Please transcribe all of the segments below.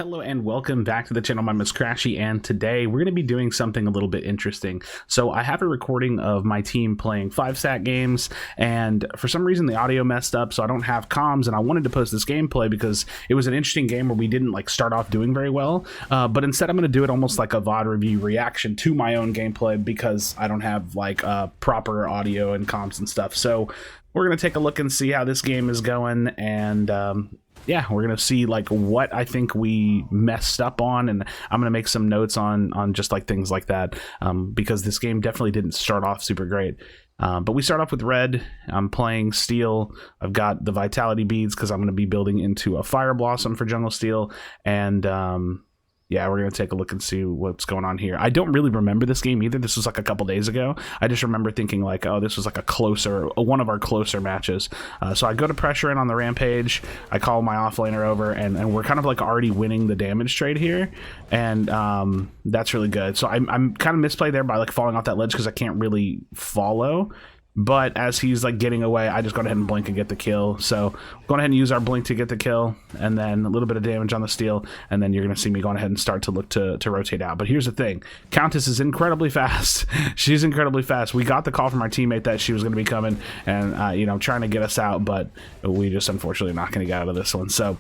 Hello and welcome back to the channel. My name is Krashy, and today we're going to be doing something a little bit interesting. So I have a recording of my team playing 5-stat games, and for some reason the audio messed up, so I don't have comms, and I wanted to post this gameplay because it was an interesting game where we didn't start off doing very well, but instead I'm going to do it almost like a VOD review reaction to my own gameplay because I don't have proper audio and comms and stuff. So we're going to take a look and see how this game is going, and yeah, we're gonna see what I think we messed up on, and I'm gonna make some notes on just things like that, because this game definitely didn't start off super great. But we start off with red. I'm playing steel. I've got the vitality beads because I'm going to be building into a fire blossom for jungle steel, and yeah, we're going to take a look and see what's going on here. I don't really remember this game either. This was a couple days ago. I just remember thinking oh, this was one of our closer matches. So I go to pressure in on the rampage. I call my offlaner over, and we're kind of already winning the damage trade here, and that's really good. So I'm kind of misplayed there by falling off that ledge because I can't really follow. But as he's getting away, I just go ahead and blink and get the kill. So going ahead and use our blink to get the kill, and then a little bit of damage on the steel, and then you're going to see me going ahead and start to look to rotate out. But here's the thing. Countess is incredibly fast. She's incredibly fast. We got the call from our teammate that she was going to be coming and, trying to get us out, but we just unfortunately not going to get out of this one. So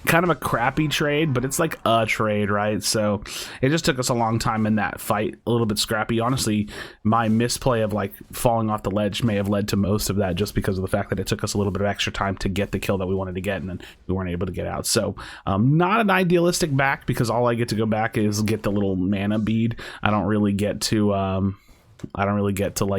kind of a crappy trade, but it's a trade, right? So it just took us a long time in that fight, a little bit scrappy. Honestly, my misplay of falling off the ledge may have led to most of that, just because of the fact that it took us a little bit of extra time to get the kill that we wanted to get, and then we weren't able to get out. So not an idealistic back, because all I get to go back is get the little mana bead. I don't really get to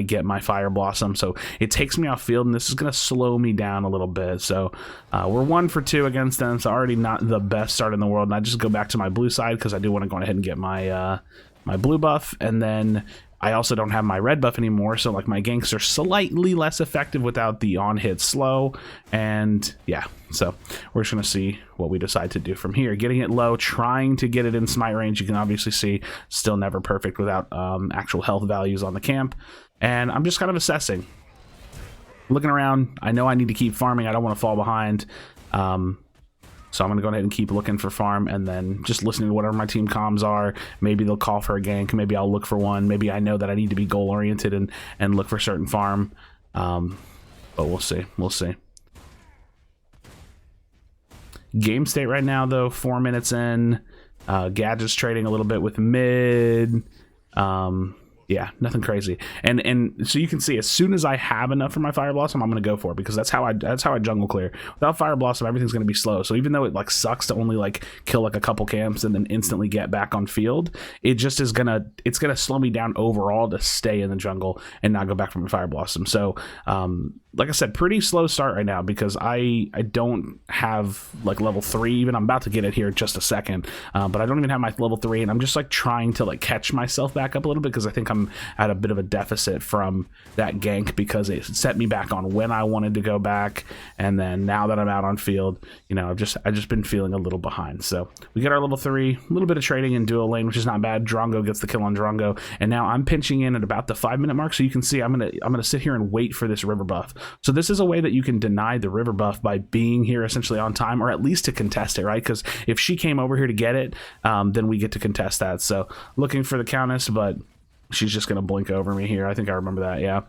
get my fire blossom, so it takes me off field, and this is going to slow me down a little bit. So we're 1 for 2 against them, so already not the best start in the world. And I just go back to my blue side because I do want to go ahead and get my my blue buff, and then I also don't have my red buff anymore, so my ganks are slightly less effective without the on-hit slow. And yeah, so we're just going to see what we decide to do from here. Getting it low, trying to get it in smite range. You can obviously see still never perfect without actual health values on the camp. And I'm just kind of assessing. Looking around, I know I need to keep farming. I don't want to fall behind. So I'm going to go ahead and keep looking for farm, and then just listening to whatever my team comms are. Maybe they'll call for a gank. Maybe I'll look for one. Maybe I know that I need to be goal-oriented and look for certain farm. But we'll see. We'll see. Game state right now, though, 4 minutes in. Gadget's trading a little bit with mid. Yeah, nothing crazy. And so you can see, as soon as I have enough for my fire blossom, I'm going to go for it, because that's how I jungle clear. Without fire blossom, everything's going to be slow. So even though it sucks to only kill a couple camps and then instantly get back on field, it just is it's gonna slow me down overall to stay in the jungle and not go back from my fire blossom. So like I said, pretty slow start right now, because I don't have level 3 even. I'm about to get it here in just a second, but I don't even have my level 3, and I'm just trying to catch myself back up a little bit, because I think I'm at a bit of a deficit from that gank, because it set me back on when I wanted to go back, and then now that I'm out on field, I've just been feeling a little behind. So we get our level 3, a little bit of trading in duo lane, which is not bad. Drongo gets the kill on Drongo, and now I'm pinching in at about the 5-minute mark. So you can see I'm gonna sit here and wait for this river buff. So this is a way that you can deny the river buff by being here essentially on time, or at least to contest it, right? Because if she came over here to get it, then we get to contest that. So looking for the Countess, but she's just going to blink over me here. I think I remember that, yeah.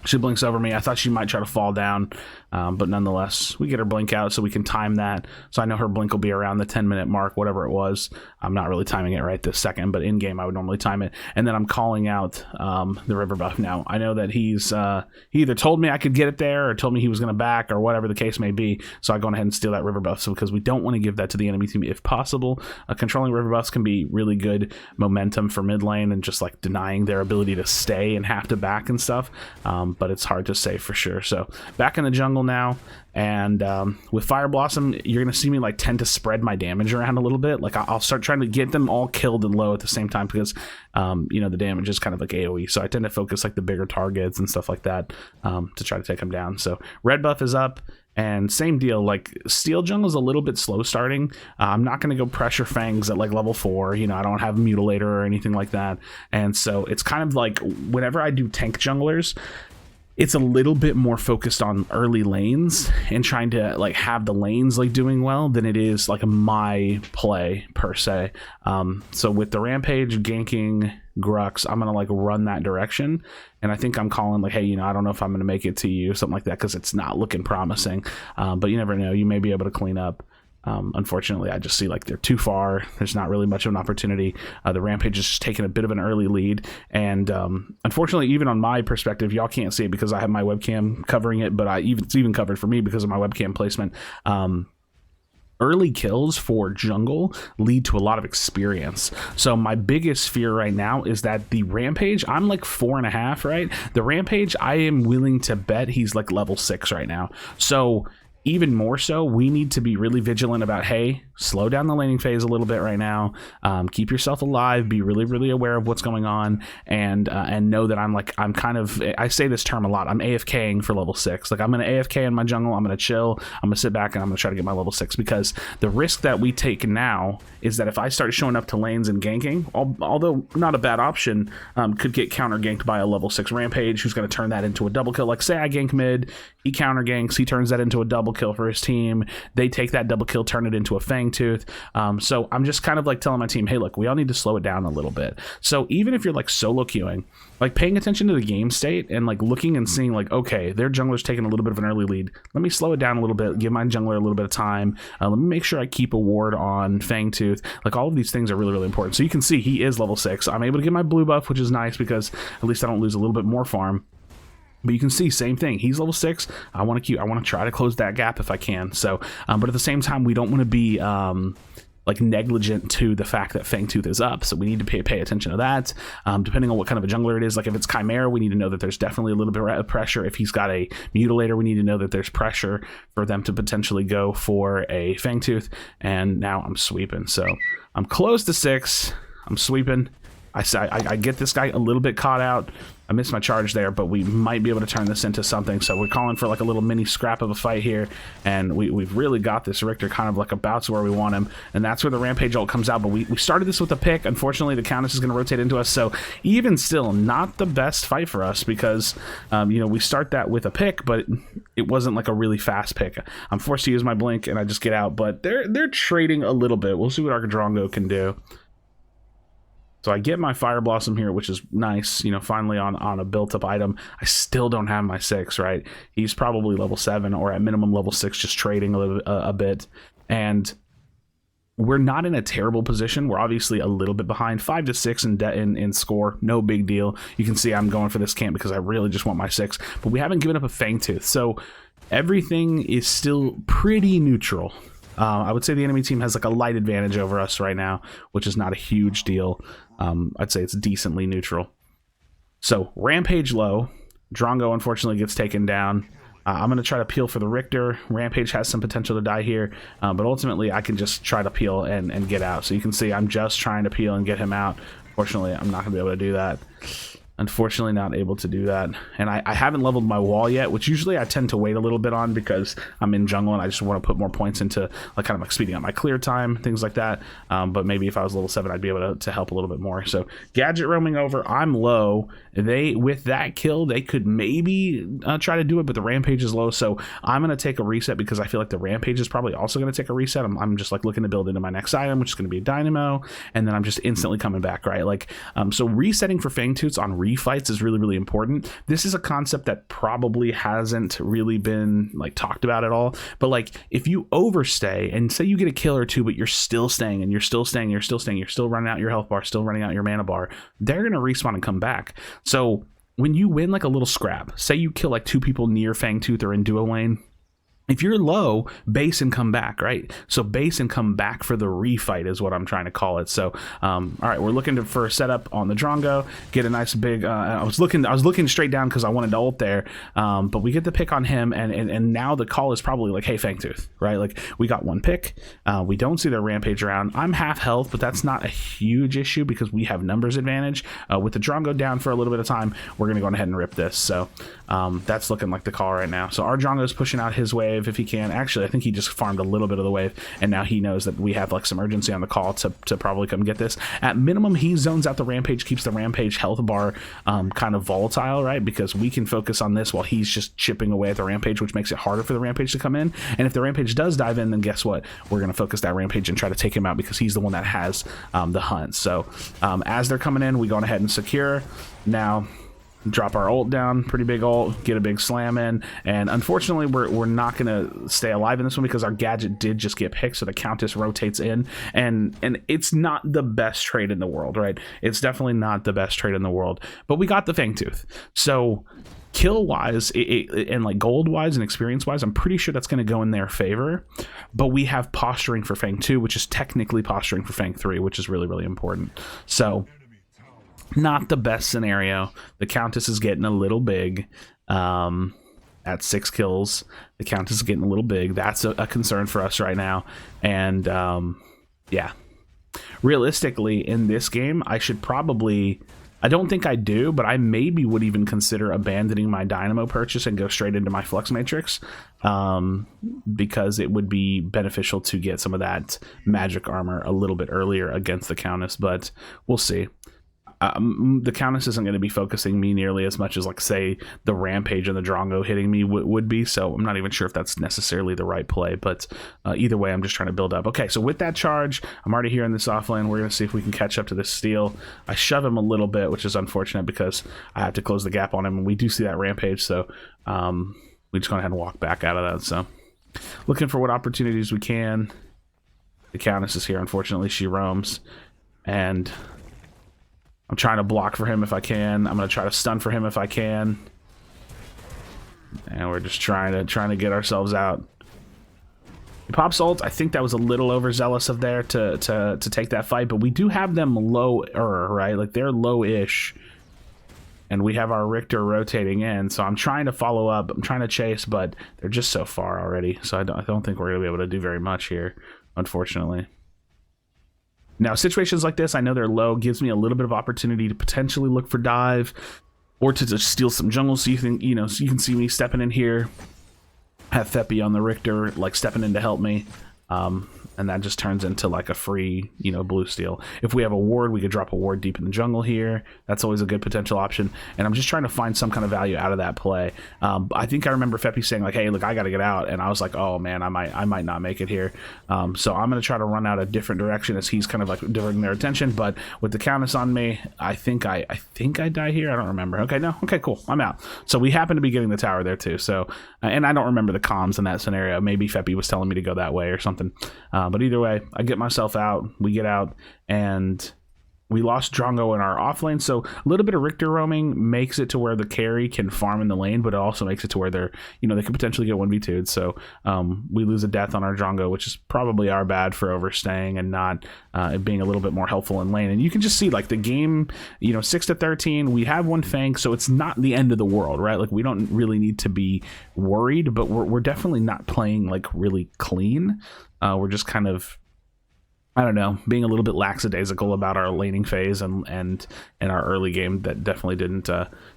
She blinks over me. I thought she might try to fall down, but nonetheless, we get her blink out so we can time that. So I know her blink will be around the 10-minute mark, whatever it was. I'm not really timing it right this second, but in-game I would normally time it. And then I'm calling out the river buff. Now, I know that he either told me I could get it there or told me he was going to back, or whatever the case may be. So I go ahead and steal that river buff, so because we don't want to give that to the enemy team if possible. Controlling river buffs can be really good momentum for mid lane, and just denying their ability to stay and have to back and stuff. But it's hard to say for sure. So back in the jungle now, and with Fire Blossom, you're gonna see me tend to spread my damage around a little bit. I'll start trying to get them all killed and low at the same time, because the damage is kind of AoE, so I tend to focus the bigger targets and stuff like that, to try to take them down. So red buff is up, and same deal, steel jungle is a little bit slow starting. I'm not going to go pressure fangs at level 4. I don't have mutilator or anything like that, and so it's kind of whenever I do tank junglers, it's a little bit more focused on early lanes and trying to like have the lanes like doing well than it is like my play per se. So with the Rampage ganking Grux, I'm gonna like run that direction, and I think I'm calling like, hey, you know, I don't know if I'm gonna make it to you, something like that, because it's not looking promising. But you never know, you may be able to clean up. Unfortunately, I just see like they're too far. There's not really much of an opportunity. The Rampage is just taking a bit of an early lead, and unfortunately, even on my perspective, y'all can't see it because I have my webcam covering it, but it's even covered for me because of my webcam placement. Early kills for jungle lead to a lot of experience. So my biggest fear right now is that the Rampage, I'm like 4.5, right? The Rampage, I am willing to bet he's like level 6 right now. So even more so, we need to be really vigilant about, hey, slow down the laning phase a little bit right now. Keep yourself alive. Be really, really aware of what's going on, and know that I'm kind of, I say this term a lot, I'm AFKing for level 6. Like, I'm going to AFK in my jungle. I'm going to chill. I'm going to sit back, and I'm going to try to get my level 6, because the risk that we take now is that if I start showing up to lanes and ganking, although not a bad option, could get counter ganked by a level 6 Rampage who's going to turn that into a double kill. Like, say I gank mid, he counter ganks, he turns that into a double kill for his team. They take that double kill, turn it into a Fangtooth. So I'm just kind of like telling my team, hey, look, we all need to slow it down a little bit. So even if you're like solo queuing, like paying attention to the game state and like looking and seeing like, okay, their jungler's taking a little bit of an early lead. Let me slow it down a little bit, give my jungler a little bit of time. Let me make sure I keep a ward on Fangtooth. Like, all of these things are really, really important. So you can see he is level 6. I'm able to get my blue buff, which is nice because at least I don't lose a little bit more farm. But you can see, same thing. He's level 6. I want to try to close that gap if I can. So, but at the same time, we don't want to be like negligent to the fact that Fangtooth is up. So we need to pay attention to that. Depending on what kind of a jungler it is, like if it's Chimera, we need to know that there's definitely a little bit of pressure. If he's got a Mutilator, we need to know that there's pressure for them to potentially go for a Fangtooth. And now I'm sweeping. So I'm close to 6. I'm sweeping. I get this guy a little bit caught out. I missed my charge there, but we might be able to turn this into something. So we're calling for like a little mini scrap of a fight here, and we've really got this Richter kind of like about to where we want him, and that's where the Rampage ult comes out. But we started this with a pick. Unfortunately, the Countess is going to rotate into us, so even still, not the best fight for us because, you know, we start that with a pick, but it wasn't like a really fast pick. I'm forced to use my blink, and I just get out, but they're trading a little bit. We'll see what our Drongo can do. So I get my Fire Blossom here, which is nice, you know, finally on a built-up item. I still don't have my 6, right? He's probably level 7 or at minimum level 6, just trading a bit. And we're not in a terrible position. We're obviously a little bit behind, 5 to 6 in score. No big deal. You can see I'm going for this camp because I really just want my 6. But we haven't given up a Fangtooth. So everything is still pretty neutral. I would say the enemy team has like a light advantage over us right now, which is not a huge deal. I'd say it's decently neutral. So Rampage low. Drongo unfortunately gets taken down. I'm going to try to peel for the Richter. Rampage has some potential to die here, but ultimately I can just try to peel and get out. So you can see I'm just trying to peel and get him out. Fortunately, I'm not going to be able to do that. Unfortunately, not able to do that. And I haven't leveled my wall yet, which usually I tend to wait a little bit on because I'm in jungle and I just want to put more points into like kind of like speeding up my clear time, things like that. But maybe if I was level 7, I'd be able to help a little bit more. So Gadget roaming over. I'm low. With that kill, they could maybe try to do it, but the Rampage is low. So I'm going to take a reset because I feel like the Rampage is probably also going to take a reset. I'm just like looking to build into my next item, which is going to be a Dynamo. And then I'm just instantly coming back, right? Like, so resetting for Fangtooths on refights is really, really important. This is a concept that probably hasn't really been like talked about at all. But like, if you overstay and say you get a kill or two, but you're still staying and you're still staying, you're still running out your health bar, still running out your mana bar, they're going to respawn and come back. So when you win like a little scrap, say you kill like 2 people near Fangtooth or in duo lane, if you're low, base and come back, right? So base and come back for the refight is what I'm trying to call it. So, all right, we're looking for a setup on the Drongo, get a nice big. I was looking straight down because I wanted to ult there, but we get the pick on him, and now the call is probably like, hey, Fangtooth, right? Like we got one pick, we don't see their Rampage around. I'm half health, but that's not a huge issue because we have numbers advantage. With the Drongo down for a little bit of time, we're gonna go ahead and rip this. So that's looking like the call right now. So our Drongo is pushing out his wave. wave if he can. Actually, I think he just farmed a little bit of the wave, and now he knows that we have like some urgency on the call to probably come get this. At minimum, he zones out the Rampage, keeps the Rampage health bar kind of volatile, right? Because we can focus on this while he's just chipping away at the Rampage, which makes it harder for the Rampage to come in. And if the Rampage does dive in, then guess what? We're going to focus that Rampage and try to take him out because he's the one that has the hunt. So as they're coming in, we go ahead and secure. Now drop our ult down, pretty big ult, get a big slam in, and unfortunately we're not gonna stay alive in this one because our gadget did just get picked, so the Countess rotates in, and it's not the best trade in the world, right? It's definitely not the best trade in the world, but we got the Fangtooth. So kill wise and like gold wise and experience wise, I'm pretty sure that's going to go in their favor, but we have posturing for Fang 2, which is technically posturing for Fang 3, which is really, really important. So not the best scenario. The Countess is getting a little big at 6 kills. The Countess is getting a little big. That's a concern for us right now. And yeah, realistically in this game, I should probably, I don't think I do, but I maybe would even consider abandoning my Dynamo purchase and go straight into my Flux Matrix, because it would be beneficial to get some of that magic armor a little bit earlier against the Countess, but we'll see. The Countess isn't going to be focusing me nearly as much as, like, say, the Rampage and the Drongo hitting me would be, so I'm not even sure if that's necessarily the right play, but either way, I'm just trying to build up. Okay, so with that charge, I'm already here in this offlane. We're going to see if we can catch up to this steal. I shove him a little bit, which is unfortunate because I have to close the gap on him, and we do see that Rampage, so we just go ahead and walk back out of that. So looking for what opportunities we can. The Countess is here. Unfortunately, she roams, and I'm trying to block for him if I can. I'm going to try to stun for him if I can. And we're just trying to get ourselves out. He pops ult. I think that was a little overzealous of there to take that fight, but we do have them lower, right? Like, they're low-ish. And we have our Richter rotating in, so I'm trying to follow up. I'm trying to chase, but they're just so far already. So I don't think we're going to be able to do very much here, unfortunately. Now, situations like this, I know they're low, gives me a little bit of opportunity to potentially look for dive or to just steal some jungle. So so you can see me stepping in here, have Feppy on the Richter, like stepping in to help me. And that just turns into like a free, blue steal. If we have a ward, we could drop a ward deep in the jungle here. That's always a good potential option. And I'm just trying to find some kind of value out of that play. I think I remember Feppy saying like, hey, look, I got to get out. And I was like, oh man, I might not make it here. So I'm going to try to run out a different direction as he's kind of like diverting their attention. But with the Countess on me, I think I die here. I don't remember. Okay, no. Okay, cool. I'm out. So we happen to be getting the tower there too. So, and I don't remember the comms in that scenario. Maybe Feppy was telling me to go that way or something. But either way, I get myself out, we get out, and we lost Drongo in our off lane, so a little bit of Richter roaming makes it to where the carry can farm in the lane, but it also makes it to where they're, they could potentially get 1v2'd, so we lose a death on our Drongo, which is probably our bad for overstaying and not being a little bit more helpful in lane. And you can just see, like, the game, 6-13, we have one Fang, so it's not the end of the world, right? Like, we don't really need to be worried, but we're definitely not playing, like, really clean. We're just kind of, I don't know, being a little bit lackadaisical about our laning phase and our early game that definitely didn't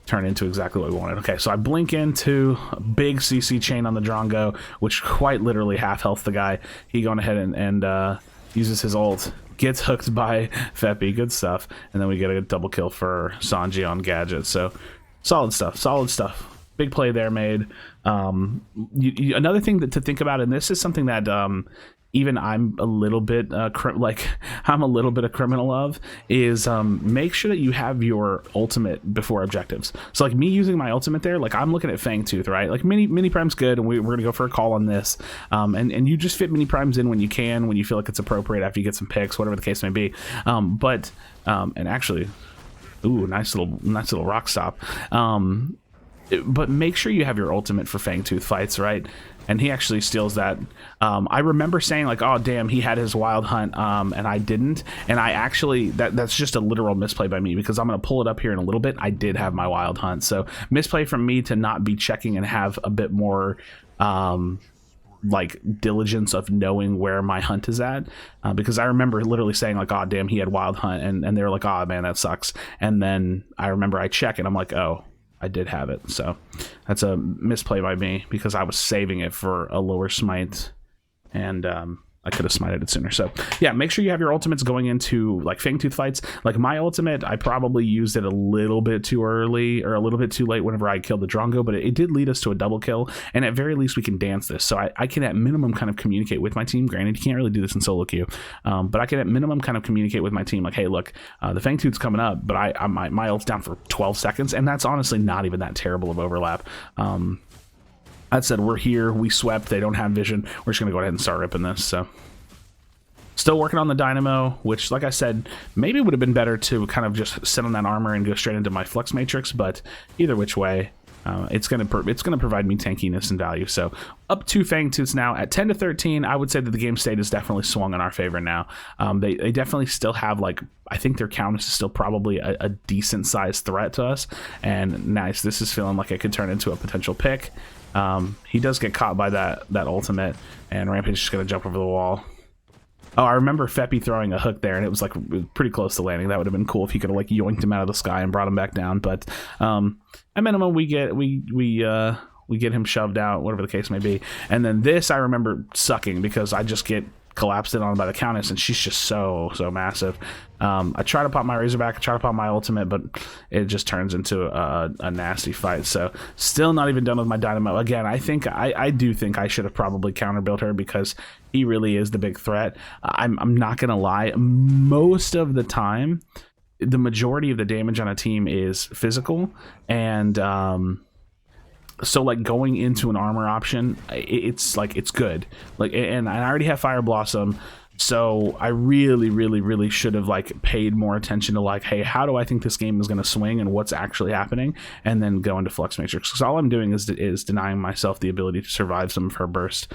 turn into exactly what we wanted. Okay, so I blink into a big CC chain on the Drongo, which quite literally half health the guy. He going ahead and uses his ult, gets hooked by Feppy, good stuff, and then we get a double kill for Sanji on Gadget. So solid stuff. Big play there made. Another thing to think about, and this is something that even I'm a little bit a criminal of, is make sure that you have your ultimate before objectives. So like me using my ultimate there, like I'm looking at Fangtooth, right? Like mini prime's good, and we're gonna go for a call on this. And you just fit mini primes in when you can, when you feel like it's appropriate after you get some picks, whatever the case may be. And actually, ooh, nice little rock stop. But make sure you have your ultimate for Fangtooth fights, right? And he actually steals that. I remember saying like, oh damn, he had his wild hunt, and I didn't. And I actually, that's just a literal misplay by me, because I'm gonna pull it up here in a little bit. I did have my wild hunt, so misplay from me to not be checking and have a bit more like diligence of knowing where my hunt is at, because I remember literally saying like, oh damn, he had wild hunt, and they were like, oh man, that sucks. And then I remember I check and I'm like, oh, I did have it. So that's a misplay by me because I was saving it for a lower smite, and I could have smited it sooner. So yeah, make sure you have your ultimates going into like Fangtooth fights. Like my ultimate, I probably used it a little bit too early or a little bit too late whenever I killed the Drongo, but it did lead us to a double kill. And at very least we can dance this. So I can at minimum kind of communicate with my team. Granted, you can't really do this in solo queue, but I can at minimum kind of communicate with my team like, hey, look, the Fangtooth's coming up, but my ult's down for 12 seconds. And that's honestly not even that terrible of overlap. That said, we're here, we swept, they don't have vision. We're just gonna go ahead and start ripping this. So still working on the dynamo, which like I said, maybe would have been better to kind of just sit on that armor and go straight into my flux matrix, but either which way, it's gonna provide me tankiness and value. So up to Fangtooths now at 10 to 13. I would say that the game state is definitely swung in our favor now. They definitely still have, like, I think their countess is still probably a decent sized threat to us. And nice, this is feeling like it could turn into a potential pick. He does get caught by that ultimate, and Rampage is just gonna jump over the wall. Oh, I remember Feppy throwing a hook there, and it was like pretty close to landing. That would have been cool if he could have like yoinked him out of the sky and brought him back down. But at minimum, we get him shoved out, whatever the case may be. And then this I remember sucking because I just get collapsed in on by the countess, and she's just so massive. I try to pop my Razorback, I try to pop my ultimate, but it just turns into a nasty fight. So still not even done with my dynamo. Again, I do think I should have probably counter-built her because he really is the big threat. I'm not gonna lie, most of the time the majority of the damage on a team is physical, and so like going into an armor option, it's good. Like, and I already have Fire Blossom, so I really should have like paid more attention to like, hey, how do I think this game is going to swing and what's actually happening, and then go into Flux Matrix, because all I'm doing is denying myself the ability to survive some of her burst,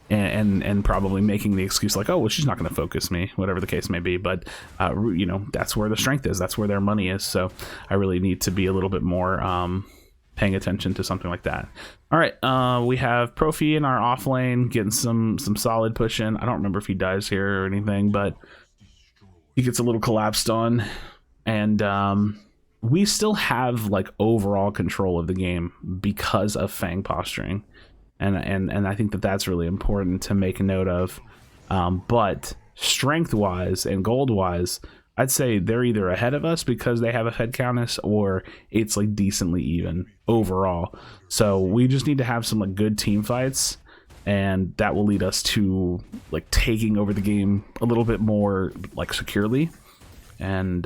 and probably making the excuse like, oh well, she's not going to focus me, whatever the case may be. But you know, that's where the strength is, that's where their money is. So I really need to be a little bit more paying attention to something like that. All right, we have Profi in our off lane getting some solid push in. I don't remember if he dies here or anything, but he gets a little collapsed on, and we still have like overall control of the game because of Fang posturing. And I think that that's really important to make a note of. But strength-wise and gold-wise, I'd say they're either ahead of us because they have a head countess, or it's like decently even overall. So we just need to have some like good team fights, and that will lead us to like taking over the game a little bit more like securely. And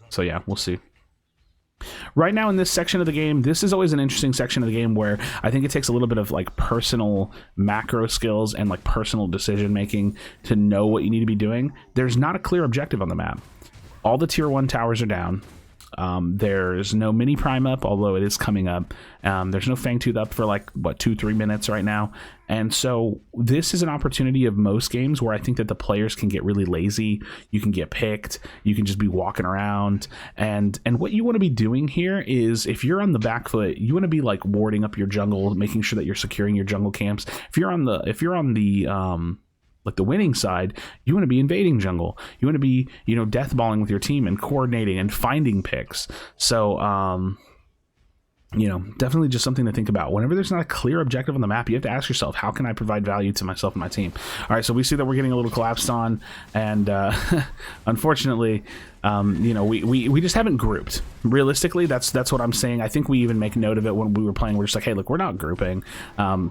so yeah, we'll see. Right now in this section of the game, this is always an interesting section of the game where I think it takes a little bit of like personal macro skills and like personal decision making to know what you need to be doing. There's not a clear objective on the map. All the tier 1 towers are down. There's no mini prime up, although it is coming up. There's no Fangtooth up for like what, 2-3 minutes right now. And so this is an opportunity of most games where I think that the players can get really lazy. You can get picked, you can just be walking around, and what you want to be doing here is, if you're on the back foot, you want to be like warding up your jungle, making sure that you're securing your jungle camps. If you're on the like the winning side, you want to be invading jungle. You want to be, you know, deathballing with your team and coordinating and finding picks. So, you know, definitely just something to think about. Whenever there's not a clear objective on the map, you have to ask yourself, how can I provide value to myself and my team? All right, so we see that we're getting a little collapsed on, and unfortunately, you know, we just haven't grouped. Realistically, that's what I'm saying. I think we even make note of it when we were playing. We're just like, hey, look, we're not grouping.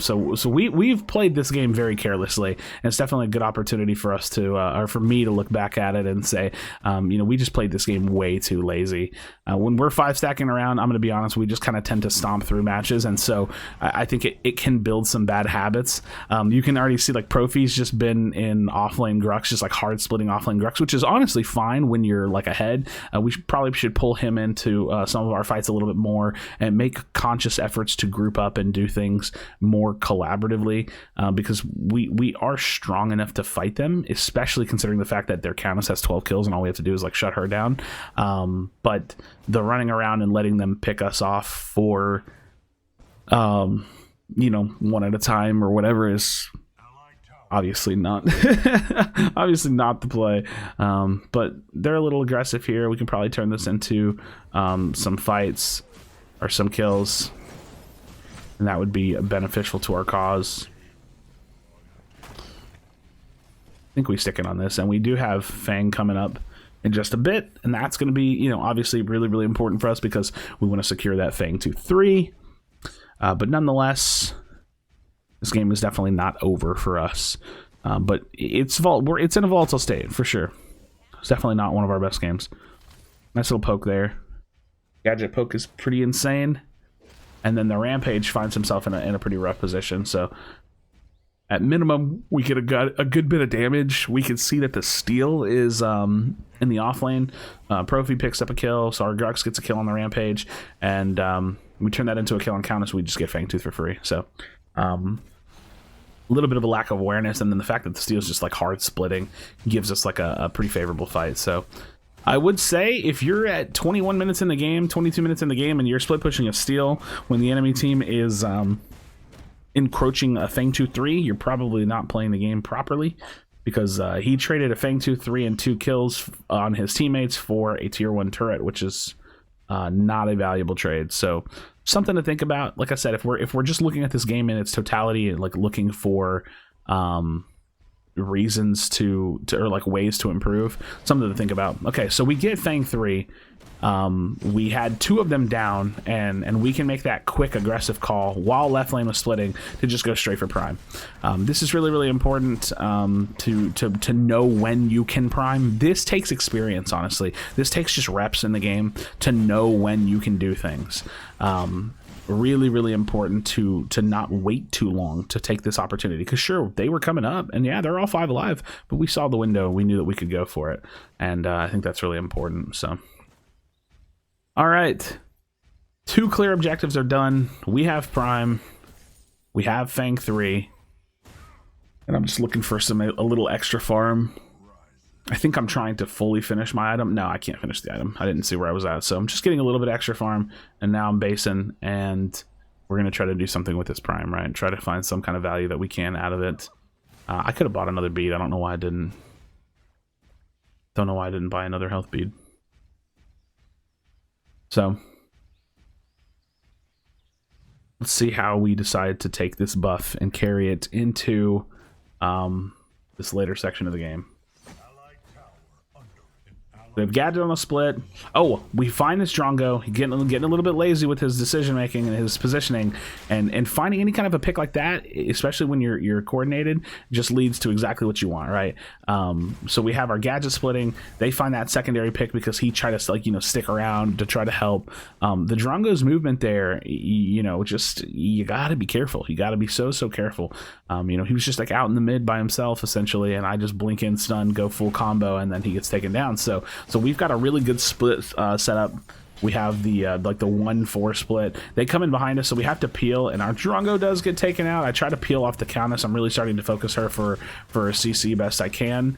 So we've played this game very carelessly, and it's definitely a good opportunity for us to, or for me to look back at it and say, you know, we just played this game way too lazy. When we're 5-stacking around, I'm going to be honest, we just kind of tend to stomp through matches, and so I think it can build some bad habits. You can already see like Profi's just been in offlane Grux, just like hard splitting offlane Grux, which is honestly fine when you're like ahead. We probably should pull him into some of our fights a little bit more and make conscious efforts to group up and do things more collaboratively, because we are strong enough to fight them, especially considering the fact that their countess has 12 kills and all we have to do is like shut her down. But the running around and letting them pick us off for you know, one at a time or whatever is obviously not. Obviously not the play. But they're a little aggressive here. We can probably turn this into some fights or some kills, and that would be beneficial to our cause. I think we stick it on this, and we do have Fang coming up in just a bit, and that's going to be, you know, obviously really, really important for us because we want to secure that Fang 2-3. But nonetheless, this game is definitely not over for us. But it's in a volatile state for sure. It's definitely not one of our best games. Nice little poke there. Gadget poke is pretty insane, and then the Rampage finds himself in a pretty rough position. So at minimum, we get a good bit of damage. We can see that the steal is in the off lane. Profi picks up a kill, so our Grux gets a kill on the Rampage, and we turn that into a kill on Countess, so we just get Fangtooth for free. So a little bit of a lack of awareness, and then the fact that the steal is just like hard splitting gives us like a pretty favorable fight. So I would say if you're at 21 minutes in the game, 22 minutes in the game, and you're split pushing a steal when the enemy team is encroaching a Fang 2-3, you're probably not playing the game properly, because he traded a Fang 2-3 and 2 kills on his teammates for a tier 1 turret, which is not a valuable trade. So something to think about. Like I said, if we're just looking at this game in its totality and like looking for reasons to or like ways to improve, something to think about. Okay, so we get Fang 3. We had 2 of them down, and we can make that quick aggressive call while left lane was splitting to just go straight for prime. This is really, really important to know when you can prime. This takes experience, honestly. This takes just reps in the game to know when you can do things. Really, really important to not wait too long to take this opportunity, because sure, they were coming up, and yeah, they're all 5 alive, but we saw the window. We knew that we could go for it, and I think that's really important. So all right, 2 clear objectives are done. We have prime, we have Fang 3, and I'm just looking for a little extra farm. I think I'm trying to fully finish my item. No, I can't finish the item. I didn't see where I was at, so I'm just getting a little bit extra farm, and now I'm basing, and we're going to try to do something with this prime, right? Try to find some kind of value that we can out of it. I could have bought another bead. I don't know why I didn't. Don't know why I didn't buy another health bead. So let's see how we decide to take this buff and carry it into this later section of the game. We have Gadget on a split. Oh, we find this Drongo getting a little bit lazy with his decision making and his positioning, and finding any kind of a pick like that, especially when you're coordinated, just leads to exactly what you want, right? So we have our Gadget splitting. They find that secondary pick because he tried to, like, you know, stick around to try to help. The Drongo's movement there, you know, just you gotta be careful. You gotta be so careful. You know, he was just like out in the mid by himself essentially, and I just blink in, stun, go full combo, and then he gets taken down. So we've got a really good split set up. We have the like the 1-4 split. They come in behind us, so we have to peel, and our Drongo does get taken out. I try to peel off the Countess. I'm really starting to focus her for a CC best I can.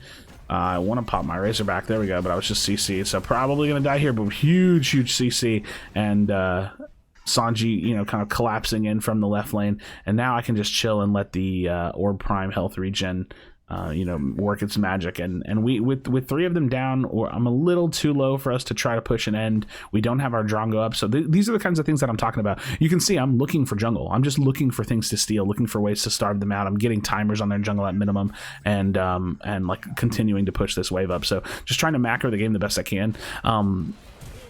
I want to pop my Razorback. There we go, but I was just CC, so probably gonna die here, but huge CC, and Sanji, you know, kind of collapsing in from the left lane, and now I can just chill and let the Orb Prime health regen you know, work its magic, and we with 3 of them down, or I'm a little too low for us to try to push an end. We don't have our Drongo up, so these are the kinds of things that I'm talking about. You can see I'm looking for jungle. I'm just looking for things to steal, looking for ways to starve them out. I'm getting timers on their jungle at minimum, and like continuing to push this wave up. So just trying to macro the game the best I can.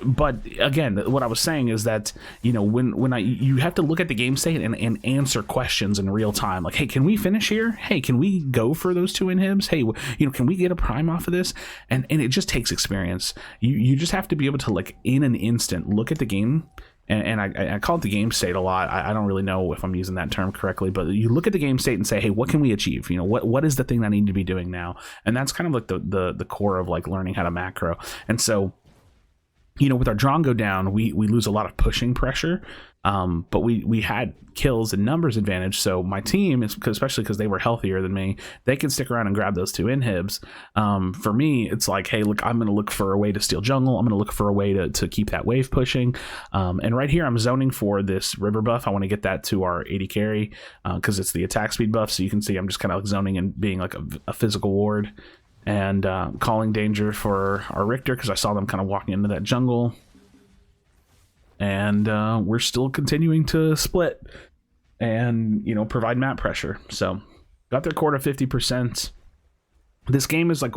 But again, what I was saying is that, you know, you have to look at the game state and answer questions in real time. Like, hey, can we finish here? Hey, can we go for those 2 inhibs? Hey, you know, can we get a prime off of this? And it just takes experience. You just have to be able to, like, in an instant, look at the game. And I call it the game state a lot. I don't really know if I'm using that term correctly, but you look at the game state and say, hey, what can we achieve? You know, what is the thing that I need to be doing now? And that's kind of like the core of, like, learning how to macro. And so, you know, with our Drongo down, we lose a lot of pushing pressure. but we had kills and numbers advantage, so my team is, especially because they were healthier than me, they can stick around and grab those 2 inhibs. For me, it's like, hey, look, I'm going to look for a way to steal jungle. I'm going to look for a way to keep that wave pushing, and right here I'm zoning for this river buff. I want to get that to our 80 carry because it's the attack speed buff, so you can see I'm just kind of zoning and being like a physical ward, and calling danger for our Richter because I saw them kind of walking into that jungle. And we're still continuing to split and, you know, provide map pressure. So got their core to 50%. This game is like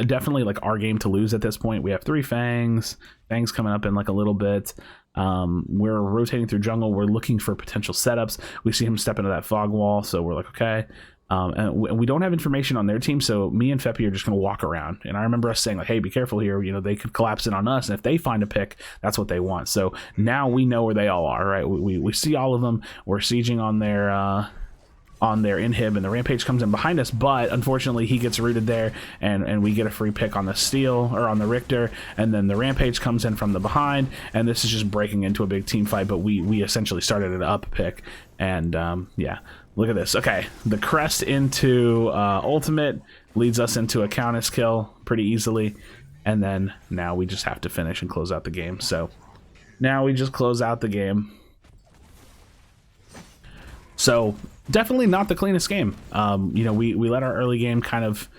definitely like our game to lose at this point. We have 3 Fangs coming up in like a little bit. We're rotating through jungle. We're looking for potential setups. We see him step into that fog wall, so we're like, okay. And we don't have information on their team, so me and Feppy are just going to walk around. And I remember us saying, like, hey, be careful here. You know, they could collapse in on us, and if they find a pick, that's what they want. So now we know where they all are, right? We see all of them. We're sieging on their inhib, and the rampage comes in behind us, but unfortunately he gets rooted there, and we get a free pick on the steal, or on the Richter, and then the rampage comes in from the behind, and this is just breaking into a big team fight, but we essentially started an up pick, and yeah. Look at this. Okay, the crest into ultimate leads us into a Countess kill pretty easily, and then now we just have to finish and close out the game. So now we just close out the game. So definitely not the cleanest game. You know, we let our early game kind of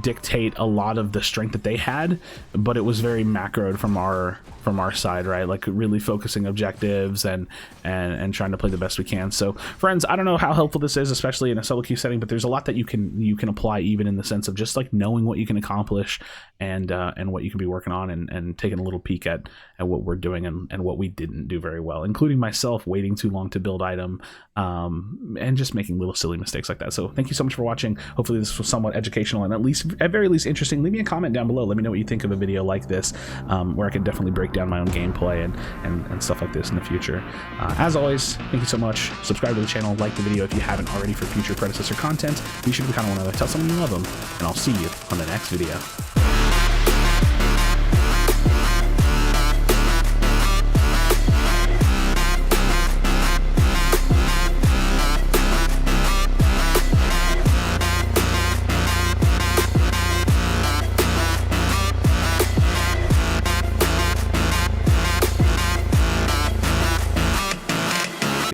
dictate a lot of the strength that they had, but it was very macroed from our side, right? Like really focusing objectives and trying to play the best we can. So friends, I don't know how helpful this is, especially in a solo queue setting, but there's a lot that you can apply, even in the sense of just like knowing what you can accomplish and what you can be working on, and taking a little peek at what we're doing and what we didn't do very well, including myself waiting too long to build item, and just making little silly mistakes like that. So thank you so much for watching. Hopefully this was somewhat educational and at very least interesting. Leave me a comment down below. Let me know what you think of a video like this, where I can definitely break down my own gameplay and stuff like this in the future. As always, thank you so much. Subscribe to the channel, like the video if you haven't already for future Predecessor content. Be sure to kind of want to tell someone you love them, and I'll see you on the next video.